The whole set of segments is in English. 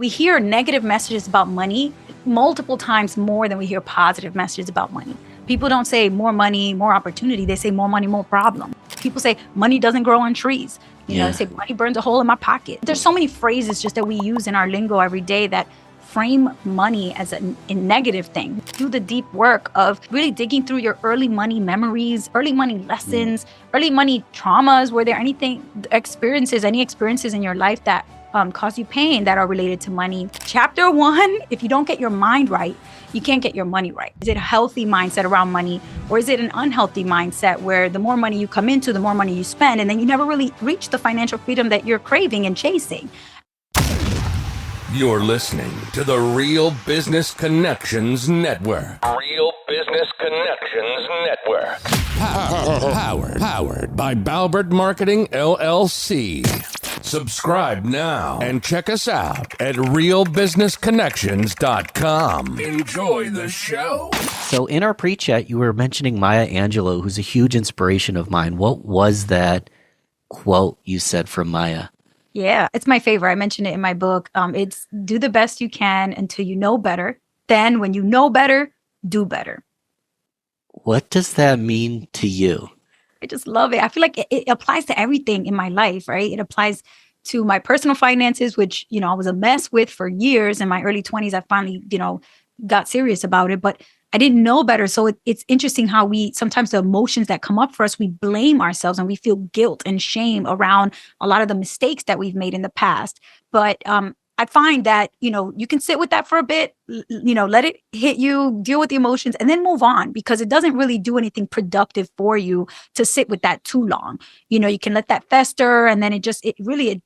We hear negative messages about money multiple times more than we hear positive messages about money. People don't say more money, more opportunity. They say more money, more problem. People say money doesn't grow on trees. They say money burns a hole in my pocket. There's so many phrases just that we use in our lingo every day that frame money as a negative thing. Do the deep work of really digging through your early money memories, early money lessons, early money traumas. Were there any experiences in your life that cause you pain that are related to money? Chapter 1, if you don't get your mind right, you can't get your money right. Is it a healthy mindset around money, or is it an unhealthy mindset where the more money you come into, the more money you spend, and then you never really reach the financial freedom that you're craving and chasing? You're listening to the Real Business Connections Network. Real Business Connections Network. Powered by Balbert Marketing, LLC. Subscribe now and check us out at realbusinessconnections.com. Enjoy the show. So in our pre-chat, you were mentioning Maya Angelou, who's a huge inspiration of mine. What was that quote you said from Maya? Yeah, it's my favorite. I mentioned it in my book. It's do the best you can until you know better. Then when you know better, do better. What does that mean to you? I just love it. I feel like it applies to everything in my life, right? It applies to my personal finances, which, I was a mess with for years. In my early 20s, I finally, got serious about it, but I didn't know better. So it's interesting how sometimes the emotions that come up for us, we blame ourselves and we feel guilt and shame around a lot of the mistakes that we've made in the past. But I find that, you can sit with that for a bit, let it hit you, deal with the emotions, and then move on, because it doesn't really do anything productive for you to sit with that too long. You can let that fester, and then it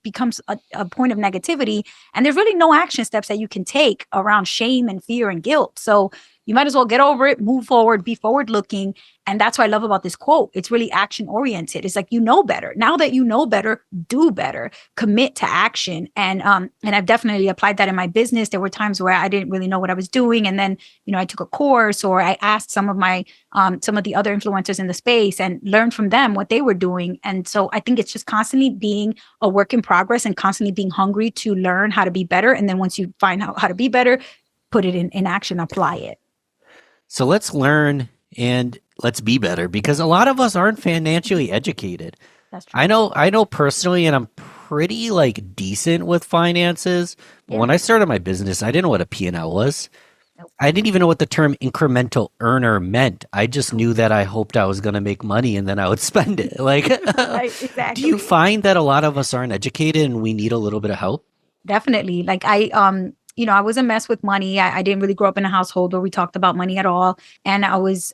becomes a point of negativity. And there's really no action steps that you can take around shame and fear and guilt. So you might as well get over it, move forward, be forward looking. And that's what I love about this quote. It's really action oriented. It's like, better. Now that you know better, do better, commit to action. And I've definitely applied that in my business. There were times where I didn't really know what I was doing. And then, I took a course, or I asked some of the other influencers in the space and learned from them what they were doing. And so I think it's just constantly being a work in progress and constantly being hungry to learn how to be better. And then once you find out how to be better, put it in action, apply it. So let's learn and let's be better, because a lot of us aren't financially educated. That's true. I know personally, and I'm pretty decent with finances. But when I started my business, I didn't know what a P&L was. Nope. I didn't even know what the term incremental earner meant. I just knew that I hoped I was going to make money and then I would spend it. Right, exactly. Do you find that a lot of us aren't educated and we need a little bit of help? Definitely. I was a mess with money. I didn't really grow up in a household where we talked about money at all. And I was,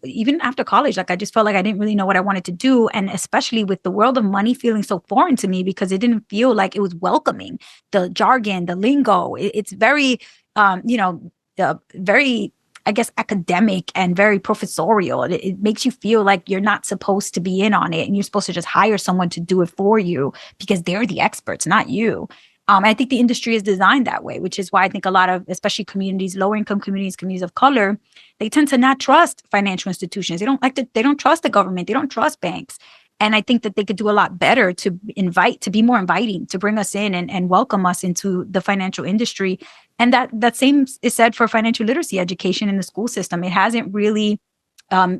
even after college, I just felt like I didn't really know what I wanted to do. And especially with the world of money feeling so foreign to me, because it didn't feel like it was welcoming. The jargon, the lingo, it's very, very, I guess, academic and very professorial. It makes you feel like you're not supposed to be in on it, and you're supposed to just hire someone to do it for you because they're the experts, not you. I think the industry is designed that way, which is why I think a lot of, especially communities, lower income communities of color, they tend to not trust financial institutions. They don't trust the government. They don't trust banks. And I think that they could do a lot better to be more inviting, to bring us in and welcome us into the financial industry. And that same is said for financial literacy education in the school system. It hasn't really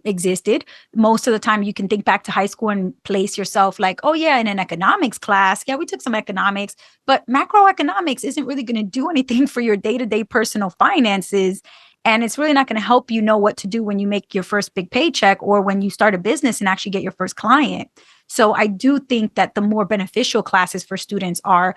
existed. Most of the time you can think back to high school and place yourself like, oh yeah, in an economics class, yeah, we took some economics, but macroeconomics isn't really going to do anything for your day-to-day personal finances. And it's really not going to help you know what to do when you make your first big paycheck or when you start a business and actually get your first client. So I do think that the more beneficial classes for students are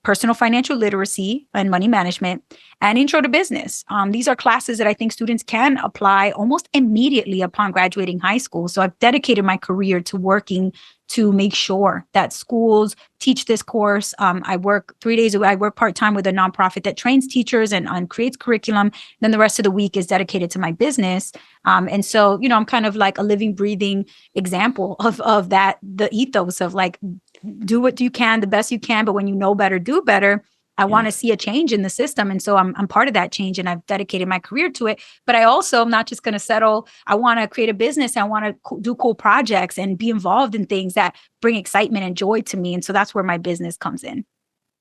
personal financial literacy and money management, and intro to business. These are classes that I think students can apply almost immediately upon graduating high school. So I've dedicated my career to working to make sure that schools teach this course. I work 3 days a week. I work part-time with a nonprofit that trains teachers and creates curriculum. Then the rest of the week is dedicated to my business. And so, I'm kind of like a living, breathing example of that, the ethos of like, do what you can, the best you can, but when you know better, do better. I want to see a change in the system. And so I'm part of that change, and I've dedicated my career to it. But I also am not just going to settle. I want to create a business. I want to do cool projects and be involved in things that bring excitement and joy to me. And so that's where my business comes in.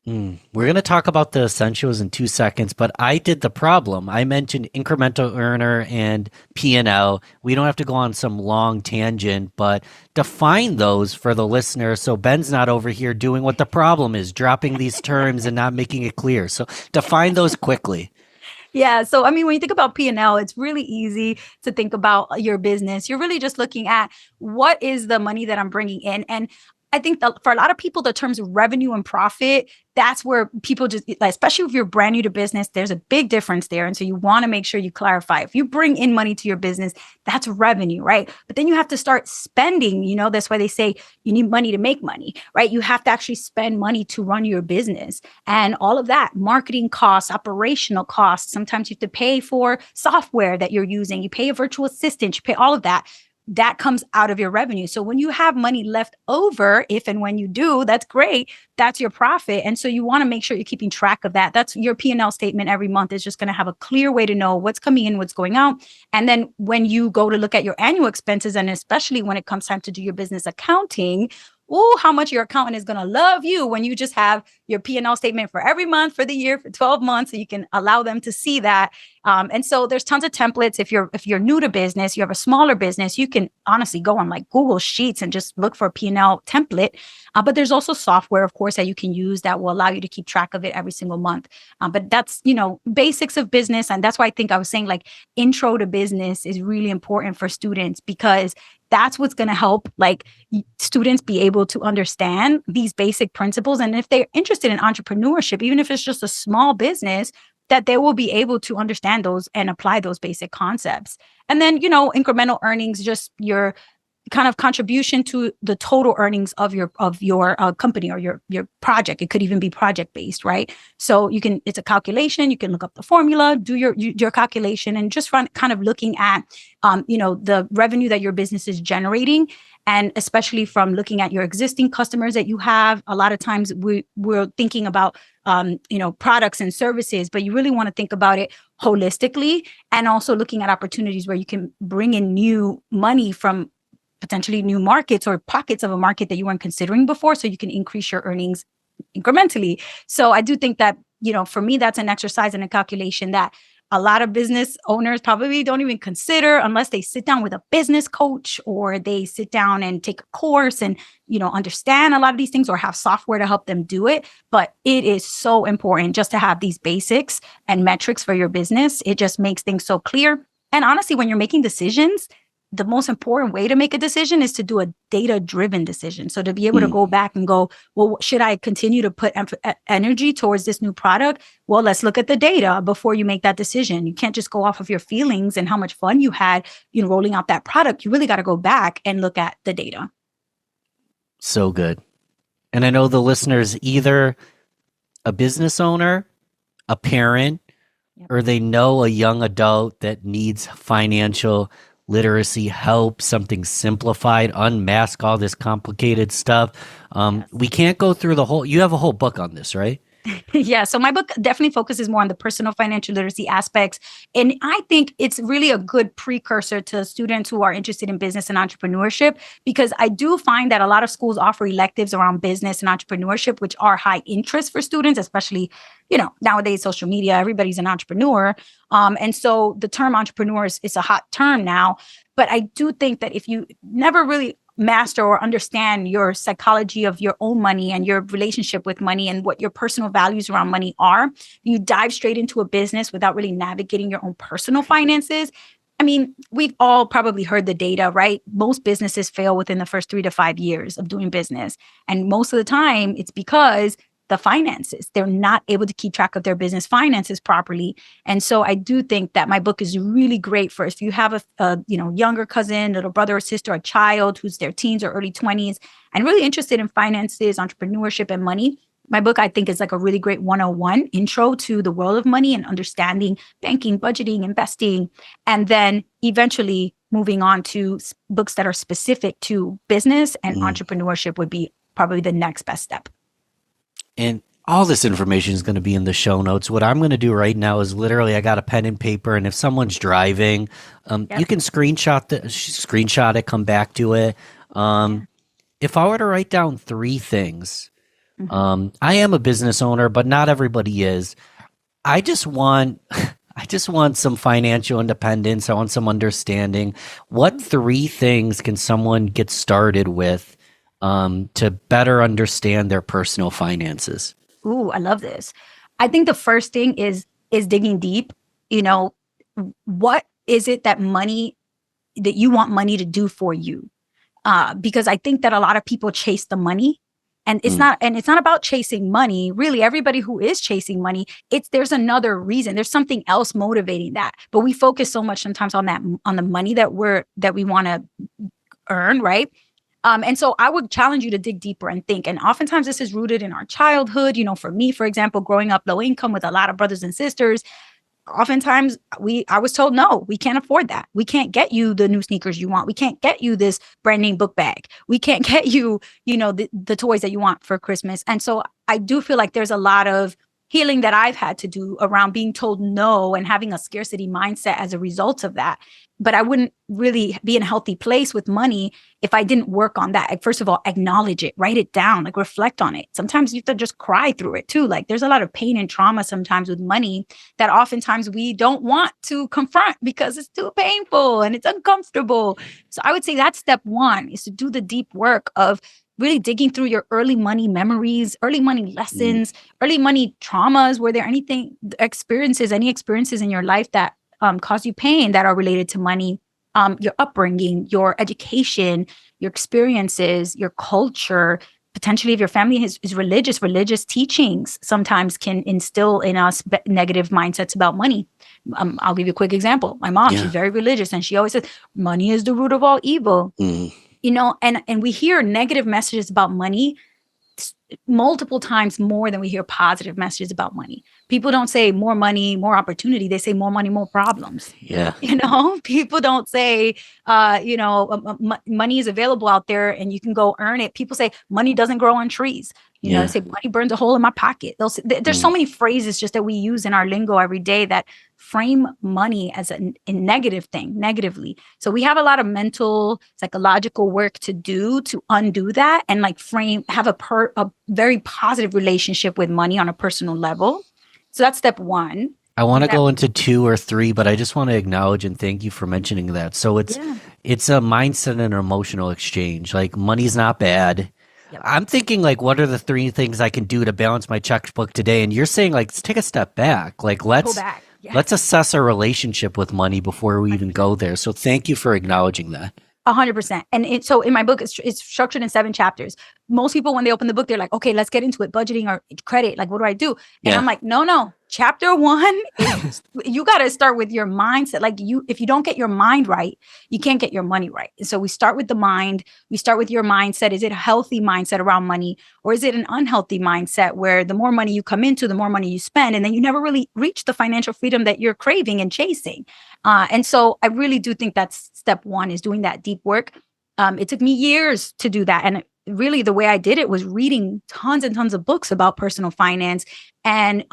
We're going to talk about the essentials in 2 seconds, but I did the problem. I mentioned incremental earner and P&L. We don't have to go on some long tangent, but define those for the listener so Ben's not over here doing what the problem is, dropping these terms and not making it clear. So define those quickly. Yeah. So, I mean, when you think about P&L, it's really easy to think about your business. You're really just looking at what is the money that I'm bringing in. And I think that for a lot of people, the terms revenue and profit, that's where people just, like, especially if you're brand new to business, there's a big difference there. And so you want to make sure you clarify. If you bring in money to your business, that's revenue, right? But then you have to start spending, that's why they say you need money to make money, right? You have to actually spend money to run your business and all of that, marketing costs, operational costs. Sometimes you have to pay for software that you're using. You pay a virtual assistant, you pay all of that. That comes out of your revenue. So when you have money left over, if and when you do, that's great. That's your profit. And so you want to make sure you're keeping track of that. That's your P&L statement every month is just going to have a clear way to know what's coming in, what's going out. And then when you go to look at your annual expenses, and especially when it comes time to do your business accounting, how much your accountant is going to love you when you just have your P&L statement for every month, for the year, for 12 months, so you can allow them to see that. And so there's tons of templates. If you're new to business, you have a smaller business, you can honestly go on like Google Sheets and just look for a P&L template. But there's also software, of course, that you can use that will allow you to keep track of it every single month. But that's, basics of business. And that's why I think I was saying like intro to business is really important for students, because that's what's going to help like students be able to understand these basic principles. And if they're interested in entrepreneurship, even if it's just a small business, that they will be able to understand those and apply those basic concepts. And then, incremental earnings, just your kind of contribution to the total earnings of your company or your project. It could even be project based, right? So it's a calculation. You can look up the formula, do your calculation, and just kind of looking at the revenue that your business is generating. And especially from looking at your existing customers that you have, a lot of times we're thinking about products and services, but you really want to think about it holistically, and also looking at opportunities where you can bring in new money from potentially new markets or pockets of a market that you weren't considering before, so you can increase your earnings incrementally. So I do think that, for me, that's an exercise and a calculation that a lot of business owners probably don't even consider unless they sit down with a business coach or they sit down and take a course and, understand a lot of these things or have software to help them do it. But it is so important just to have these basics and metrics for your business. It just makes things so clear. And honestly, when you're making decisions, the most important way to make a decision is to do a data-driven decision. So to be able to go back and go, well, should I continue to put energy towards this new product? Well, let's look at the data before you make that decision. You can't just go off of your feelings and how much fun you had, rolling out that product. You really got to go back and look at the data. So good. And I know the listeners, either a business owner, a parent, or they know a young adult that needs financial literacy help, something simplified, unmask all this complicated stuff. We can't go through you have a whole book on this, right? Yeah. So my book definitely focuses more on the personal financial literacy aspects. And I think it's really a good precursor to students who are interested in business and entrepreneurship, because I do find that a lot of schools offer electives around business and entrepreneurship, which are high interest for students, especially, nowadays, social media, everybody's an entrepreneur. And so the term entrepreneur is a hot term now. But I do think that if you never really master or understand your psychology of your own money and your relationship with money and what your personal values around money are, you dive straight into a business without really navigating your own personal finances. I mean, we've all probably heard the data, right? Most businesses fail within the first 3 to 5 years of doing business. And most of the time it's because the finances, they're not able to keep track of their business finances properly. And so I do think that my book is really great for if you have a younger cousin, little brother or sister, a child who's their teens or early 20s and really interested in finances, entrepreneurship, and money. My book, I think, is like a really great 101 intro to the world of money and understanding banking, budgeting, investing, and then eventually moving on to books that are specific to business and entrepreneurship would be probably the next best step. And all this information is going to be in the show notes. What I'm going to do right now is literally I got a pen and paper, and if someone's driving, you can screenshot it, come back to it. If I were to write down 3 things I am a business owner, but not everybody is. I just want I just want some financial independence. I want some understanding. What three things can someone get started with to better understand their personal finances? Ooh, I love this. I think the first thing is digging deep. You know, what is it that you want money to do for you? Because I think that a lot of people chase the money, and it's not about chasing money. Really, everybody who is chasing money, there's another reason. There's something else motivating that. But we focus so much sometimes on the money that we want to earn, right? And so I would challenge you to dig deeper and think. And oftentimes this is rooted in our childhood. You know, for me, for example, growing up low income with a lot of brothers and sisters, oftentimes I was told, no, we can't afford that. We can't get you the new sneakers you want. We can't get you this brand name book bag. We can't get you, the toys that you want for Christmas. And so I do feel like there's a lot of healing that I've had to do around being told no and having a scarcity mindset as a result of that. But I wouldn't really be in a healthy place with money if I didn't work on that. Like, first of all, acknowledge it, write it down, like reflect on it. Sometimes you have to just cry through it too. Like, there's a lot of pain and trauma sometimes with money that oftentimes we don't want to confront because it's too painful and it's uncomfortable. So I would say that's step one, is to do the deep work of really digging through your early money memories, early money lessons, early money traumas. Were there any experiences in your life that cause you pain that are related to money? Your upbringing, your education, your experiences, your culture, potentially if your family is religious teachings sometimes can instill in us negative mindsets about money. I'll give you a quick example. My mom, she's very religious, and she always says, money is the root of all evil. And we hear negative messages about money multiple times more than we hear positive messages about money. People don't say more money, more opportunity. They say more money, more problems. Yeah. People don't say, money is available out there and you can go earn it. People say money doesn't grow on trees. They say money burns a hole in my pocket. There's so many phrases just that we use in our lingo every day that frame money as a negative thing, negatively. So we have a lot of mental, psychological work to do to undo that and have a very positive relationship with money on a personal level. So that's step one. I want to go into 2 or 3, but I just want to acknowledge and thank you for mentioning that. So it's a mindset and an emotional exchange. Like, money's not bad. Yep. I'm thinking, what are the 3 things I can do to balance my checkbook today? And you're saying, let's take a step back. Let's assess our relationship with money before we even go there. So thank you for acknowledging that. 100%. And so in my book, it's structured in 7 chapters. Most people, when they open the book, they're like, okay, let's get into it. Budgeting or credit. What do I do? And I'm like, no. Chapter 1 is you got to start with your mindset. If you don't get your mind right, you can't get your money right. And so we start with the mind. We start with your mindset. Is it a healthy mindset around money, or is it an unhealthy mindset where the more money you come into, the more money you spend, and then you never really reach the financial freedom that you're craving and chasing? And so I really do think that's step 1, is doing that deep work. It took me years to do that. And really the way I did it was reading tons and tons of books about personal finance and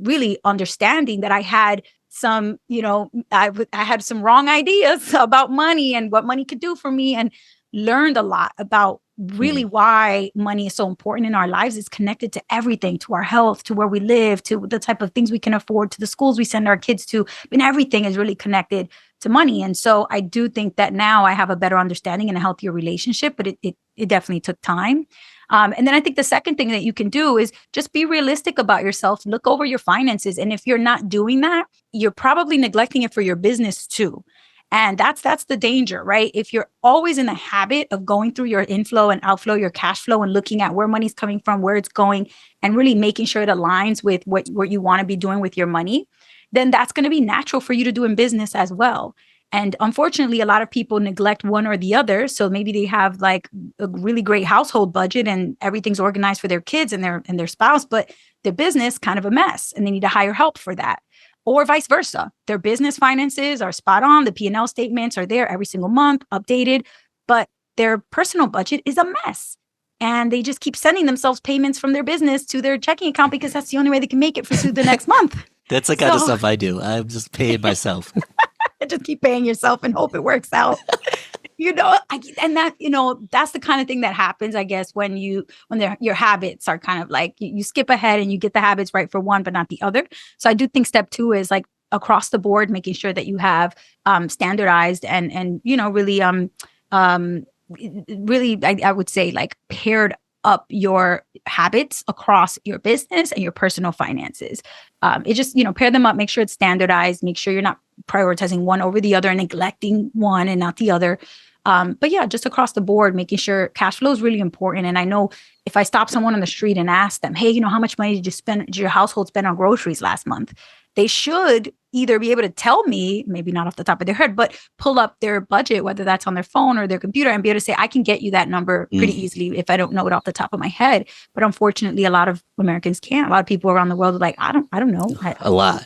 really understanding that I had some, I had some wrong ideas about money and what money could do for me, and learned a lot about really why money is so important in our lives. It's connected to everything, to our health, to where we live, to the type of things we can afford, to the schools we send our kids to. And everything is really connected to money. And so I do think that now I have a better understanding and a healthier relationship, but it definitely took time. And then I think the second thing that you can do is just be realistic about yourself, look over your finances. And if you're not doing that, you're probably neglecting it for your business too. And that's the danger, right? If you're always in the habit of going through your inflow and outflow, your cash flow, and looking at where money's coming from, where it's going, and really making sure it aligns with what you want to be doing with your money, then that's going to be natural for you to do in business as well. And unfortunately, a lot of people neglect one or the other. So maybe they have a really great household budget and everything's organized for their kids and their spouse, but their business kind of a mess, and they need to hire help for that. Or vice versa. Their business finances are spot on. The P&L statements are there every single month, updated, but their personal budget is a mess. And they just keep sending themselves payments from their business to their checking account because that's the only way they can make it through the next month. That's the kind of stuff I do. I'm just paying myself. Just keep paying yourself and hope it works out. And that, that's the kind of thing that happens, I guess, when your habits are kind of like you skip ahead and you get the habits right for one, but not the other. So I do think step 2 is like across the board, making sure that you have standardized and really, I would say like paired up your habits across your business and your personal finances. It just, pair them up, make sure it's standardized, make sure you're not prioritizing one over the other and neglecting one and not the other. But yeah, just across the board, making sure cash flow is really important. And I know if I stop someone on the street and ask them, hey, how much money did your household spend on groceries last month? They should either be able to tell me, maybe not off the top of their head, but pull up their budget, whether that's on their phone or their computer, and be able to say, I can get you that number pretty easily if I don't know it off the top of my head. But unfortunately, a lot of Americans can't. A lot of people around the world are like, I don't know. A lot.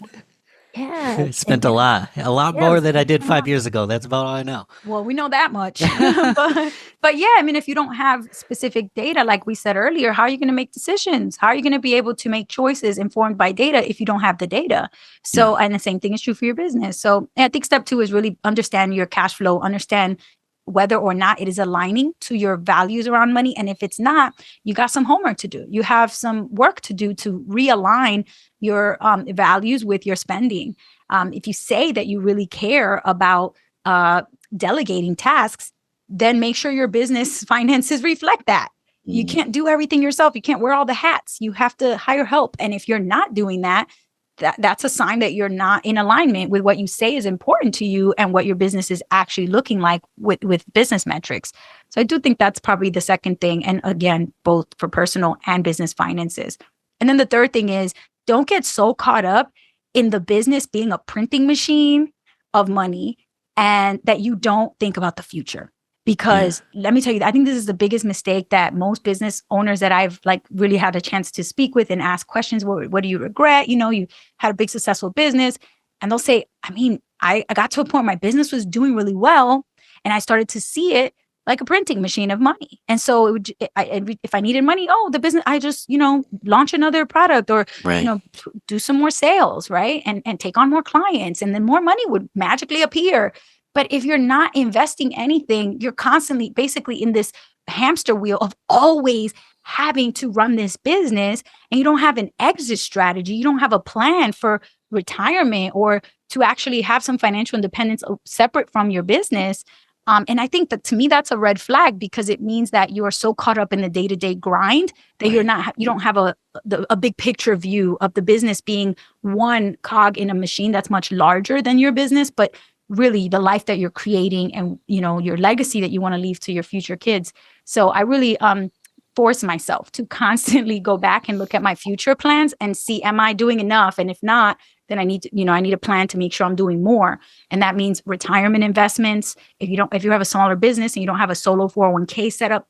Yeah. I spent a lot more than I did 5 years ago. That's about all I know. Well, we know that much. but yeah, I mean, if you don't have specific data, like we said earlier, how are you going to make decisions? How are you going to be able to make choices informed by data if you don't have the data? So, and the same thing is true for your business. So I think step 2 is really understand your cash flow, understand whether or not it is aligning to your values around money. And if it's not, you got some homework to do. You have some work to do to realign your values with your spending. If you say that you really care about delegating tasks, then make sure your business finances reflect that. You can't do everything yourself. You can't wear all the hats. You have to hire help. And if you're not doing that, that's a sign that you're not in alignment with what you say is important to you and what your business is actually looking like with business metrics. So I do think that's probably the second thing. And again, both for personal and business finances. And then the third thing is don't get so caught up in the business being a printing machine of money and that you don't think about the future. Because let me tell you, I think this is the biggest mistake that most business owners that I've like really had a chance to speak with and ask questions. What do you regret? You had a big successful business, and they'll say, I mean, I got to a point my business was doing really well, and I started to see it like a printing machine of money. And so if I needed money, the business, I just, launch another product or, do some more sales, right? And take on more clients, and then more money would magically appear. But if you're not investing anything, you're constantly basically in this hamster wheel of always having to run this business, and you don't have an exit strategy. You don't have a plan for retirement or to actually have some financial independence separate from your business. And I think that to me, that's a red flag, because it means that you are so caught up in the day-to-day grind that you don't have a big picture view of the business being one cog in a machine that's much larger than your business, but really the life that you're creating and, your legacy that you want to leave to your future kids. So I really force myself to constantly go back and look at my future plans and see, am I doing enough? And if not, then I need a plan to make sure I'm doing more. And that means retirement investments. If you have a smaller business and you don't have a solo 401k set up,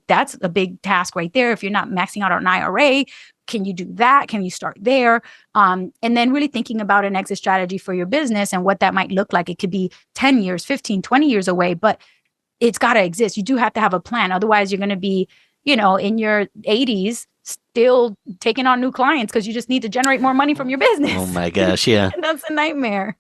that's a big task right there. If you're not maxing out an IRA, can you do that? Can you start there? And then really thinking about an exit strategy for your business and what that might look like. It could be 10 years, 15, 20 years away, but it's got to exist. You do have to have a plan. Otherwise, you're going to be, in your 80s, still taking on new clients because you just need to generate more money from your business. Oh my gosh, yeah. That's a nightmare.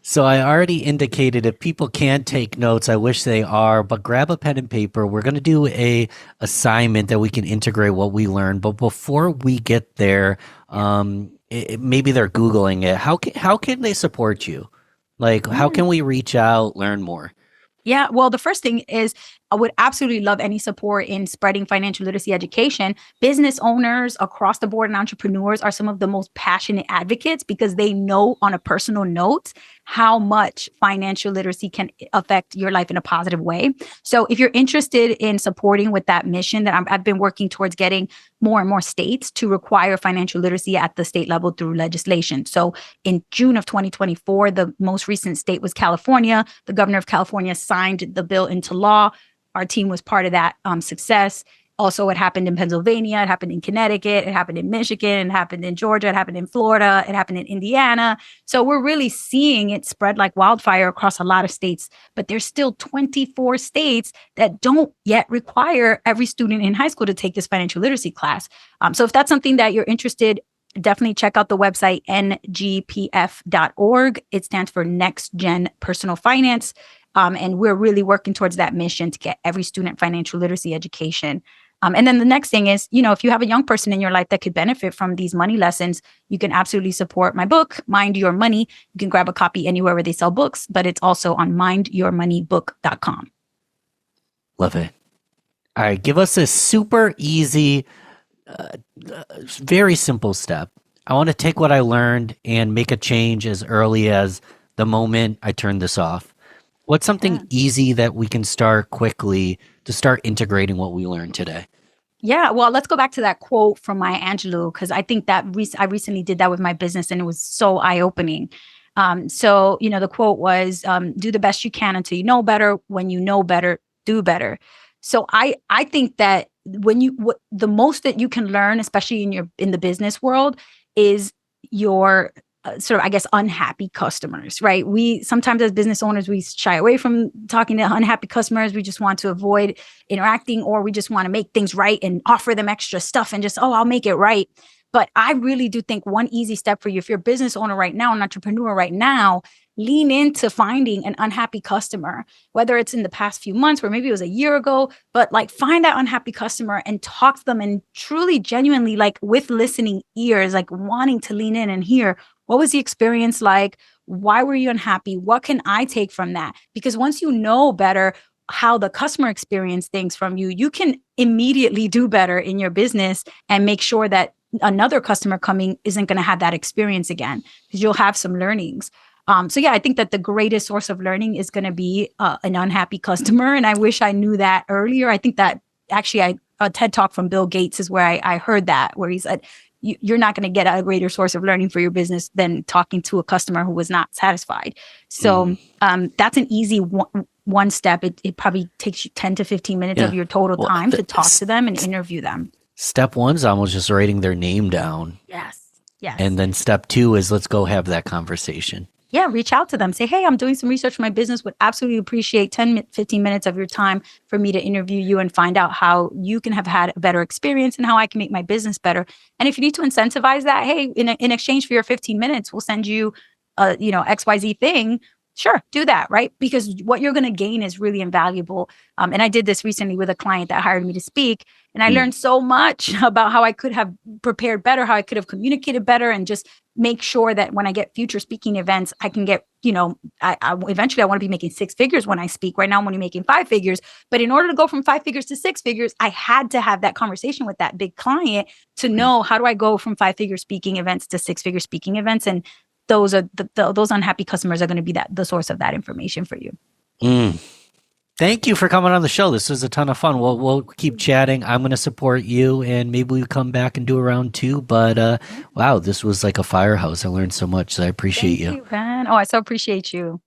So I already indicated if people can't take notes, I wish they are, but grab a pen and paper. We're going to do a assignment that we can integrate what we learned. But before we get there, maybe they're Googling it. How can they support you? Like, how can we reach out, learn more? Yeah, well, the first thing is I would absolutely love any support in spreading financial literacy education. Business owners across the board and entrepreneurs are some of the most passionate advocates because they know on a personal note how much financial literacy can affect your life in a positive way. So if you're interested in supporting with that mission that I've been working towards getting more and more states to require financial literacy at the state level through legislation. So in June of 2024, the most recent state was California. The governor of California signed the bill into law. Our team was part of that success. Also, it happened in Pennsylvania, it happened in Connecticut, it happened in Michigan, it happened in Georgia, it happened in Florida, it happened in Indiana. So we're really seeing it spread like wildfire across a lot of states, but there's still 24 states that don't yet require every student in high school to take this financial literacy class. So if that's something that you're interested, definitely check out the website, ngpf.org. It stands for Next Gen Personal Finance. And we're really working towards that mission to get every student financial literacy education. And then the next thing is, if you have a young person in your life that could benefit from these money lessons, you can absolutely support my book, Mind Your Money. You can grab a copy anywhere where they sell books, but it's also on mindyourmoneybook.com. Love it. All right, give us a super easy, very simple step. I want to take what I learned and make a change as early as the moment I turn this off. What's something easy that we can start quickly to start integrating what we learned today? Yeah, well, let's go back to that quote from Maya Angelou, because I think that I recently did that with my business and it was so eye-opening. So, the quote was, do the best you can until you know better. When you know better, do better. So I think that the most that you can learn, especially in the business world, is your sort of, I guess, unhappy customers, right? We sometimes as business owners, we shy away from talking to unhappy customers. We just want to avoid interacting, or we just want to make things right and offer them extra stuff and just, I'll make it right. But I really do think one easy step for you, if you're a business owner right now, an entrepreneur right now, lean into finding an unhappy customer, whether it's in the past few months or maybe it was a year ago, but like find that unhappy customer and talk to them and truly, genuinely, like with listening ears, like wanting to lean in and hear, what was the experience like? Why were you unhappy? What can I take from that? Because once you know better how the customer experienced things from you, you can immediately do better in your business and make sure that another customer coming isn't going to have that experience again, because you'll have some learnings. So yeah, I think that the greatest source of learning is going to be an unhappy customer. And I wish I knew that earlier. I think that actually a TED talk from Bill Gates is where I heard that, where he said, you're not going to get a greater source of learning for your business than talking to a customer who was not satisfied. So that's an easy one step. It probably takes you 10 to 15 minutes of your total time to talk to them and interview them. Step one's almost just writing their name down. Yes. And then step two is let's go have that conversation. Yeah, reach out to them. Say, hey, I'm doing some research for my business. Would absolutely appreciate 10, 15 minutes of your time for me to interview you and find out how you can have had a better experience and how I can make my business better. And if you need to incentivize that, hey, in exchange for your 15 minutes, we'll send you XYZ thing. Sure, do that, right? Because what you're going to gain is really invaluable. And I did this recently with a client that hired me to speak. And I learned so much about how I could have prepared better, how I could have communicated better, and just make sure that when I get future speaking events, I can get, eventually I want to be making 6 figures when I speak. Right now I'm only making 5 figures. But in order to go from 5 figures to 6 figures, I had to have that conversation with that big client to know, how do I go from 5-figure speaking events to 6-figure speaking events? And those are those unhappy customers are going to be the source of that information for you. Thank you for coming on the show. This was a ton of fun. We'll keep chatting. I'm going to support you, and maybe we come back and do a round 2. But wow, this was like a firehouse. I learned so much. So I appreciate you. Thank you, Ben. Oh, I so appreciate you.